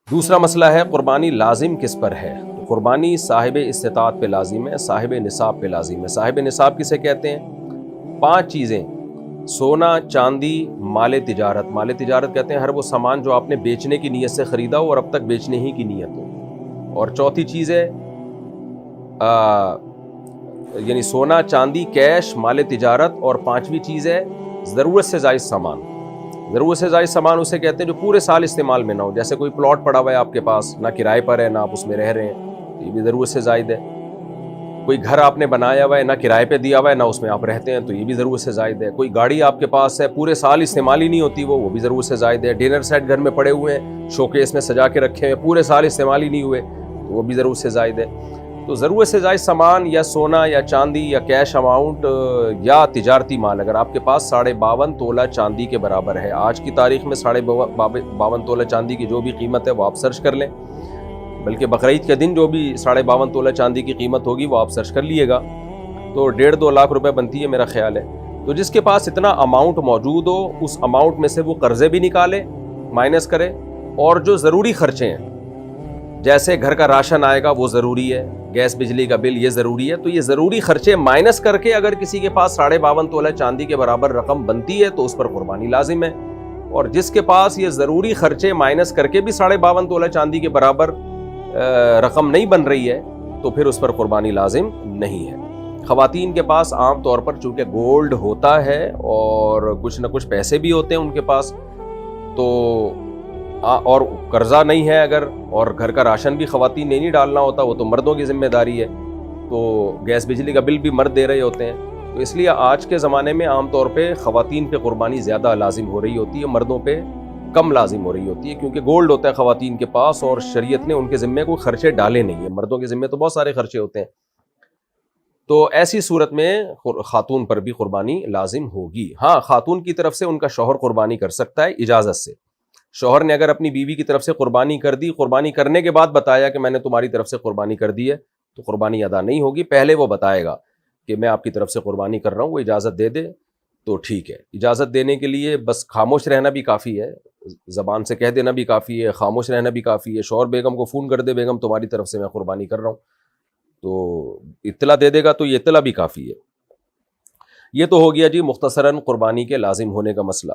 دوسرا مسئلہ ہے قربانی لازم کس پر ہے؟ تو قربانی صاحب استطاعت پہ لازم ہے، صاحب نصاب پہ لازم ہے۔ صاحب نصاب کسے کہتے ہیں؟ 5 چیزیں: سونا، چاندی، مال تجارت۔ مال تجارت کہتے ہیں ہر وہ سامان جو آپ نے بیچنے کی نیت سے خریدا ہو اور اب تک بیچنے ہی کی نیت ہو۔ اور چوتھی چیز ہے یعنی سونا، چاندی، کیش، مال تجارت، اور 5ویں چیز ہے ضرورت سے زائد سامان۔ ضرورت سے زائد سامان اسے کہتے ہیں جو پورے سال استعمال میں نہ ہو، جیسے کوئی پلاٹ پڑا ہوا ہے آپ کے پاس، نہ کرائے پر ہے نہ آپ اس میں رہ رہے ہیں، یہ بھی ضرورت سے زائد ہے۔ کوئی گھر آپ نے بنایا ہوا ہے، نہ کرائے پہ دیا ہوا ہے نہ اس میں آپ رہتے ہیں، تو یہ بھی ضرورت سے زائد ہے۔ کوئی گاڑی آپ کے پاس ہے، پورے سال استعمال ہی نہیں ہوتی وہ بھی ضرورت سے زائد ہے۔ ڈنر سیٹ گھر میں پڑے ہوئے ہیں، شوکیس میں سجا کے رکھے ہیں، پورے سال استعمال ہی نہیں ہوئے، تو وہ بھی ضرورت سے زائد ہے۔ تو ضرورت سے زائد سامان یا سونا یا چاندی یا کیش اماؤنٹ یا تجارتی مال اگر آپ کے پاس 52.5 تولہ چاندی کے برابر ہے، آج کی تاریخ میں 52.5 تولہ چاندی کی جو بھی قیمت ہے وہ آپ سرچ کر لیں، بلکہ بقرعید کے دن جو بھی 52.5 تولہ چاندی کی قیمت ہوگی وہ آپ سرچ کر لیے گا، تو 1.5-2 لاکھ روپے بنتی ہے میرا خیال ہے۔ تو جس کے پاس اتنا اماؤنٹ موجود ہو اس اماؤنٹ میں سے وہ قرضے بھی نکالے، مائنس کرے، اور جو ضروری خرچے ہیں جیسے گھر کا راشن آئے گا وہ ضروری ہے، گیس بجلی کا بل یہ ضروری ہے، تو یہ ضروری خرچے مائنس کر کے اگر کسی کے پاس 52.5 تولہ چاندی کے برابر رقم بنتی ہے تو اس پر قربانی لازم ہے، اور جس کے پاس یہ ضروری خرچے مائنس کر کے بھی 52.5 تولہ چاندی کے برابر رقم نہیں بن رہی ہے تو پھر اس پر قربانی لازم نہیں ہے۔ خواتین کے پاس عام طور پر چونکہ گولڈ ہوتا ہے اور کچھ نہ کچھ پیسے بھی ہوتے ہیں ان کے پاس، تو اور قرضہ نہیں ہے اگر، اور گھر کا راشن بھی خواتین نے نہیں ڈالنا ہوتا، وہ تو مردوں کی ذمہ داری ہے، تو گیس بجلی کا بل بھی مرد دے رہے ہوتے ہیں، تو اس لیے آج کے زمانے میں عام طور پہ خواتین پہ قربانی زیادہ لازم ہو رہی ہوتی ہے، مردوں پہ کم لازم ہو رہی ہوتی ہے، کیونکہ گولڈ ہوتا ہے خواتین کے پاس اور شریعت نے ان کے ذمے کوئی خرچے ڈالے نہیں ہیں، مردوں کے ذمے تو بہت سارے خرچے ہوتے ہیں، تو ایسی صورت میں خاتون پر بھی قربانی لازم ہوگی۔ ہاں، خاتون کی طرف سے ان کا شوہر قربانی کر سکتا ہے اجازت سے۔ شوہر نے اگر اپنی بیوی کی طرف سے قربانی کر دی، قربانی کرنے کے بعد بتایا کہ میں نے تمہاری طرف سے قربانی کر دی ہے، تو قربانی ادا نہیں ہوگی، پہلے وہ بتائے گا کہ میں آپ کی طرف سے قربانی کر رہا ہوں، وہ اجازت دے دے تو ٹھیک ہے۔ اجازت دینے کے لیے بس خاموش رہنا بھی کافی ہے، زبان سے کہہ دینا بھی کافی ہے، خاموش رہنا بھی کافی ہے۔ شوہر بیگم کو فون کر دے، بیگم تمہاری طرف سے میں قربانی کر رہا ہوں، تو اطلاع دے دے گا تو یہ اطلاع بھی کافی ہے۔ یہ تو ہو گیا جی مختصراً قربانی کے لازم ہونے کا مسئلہ۔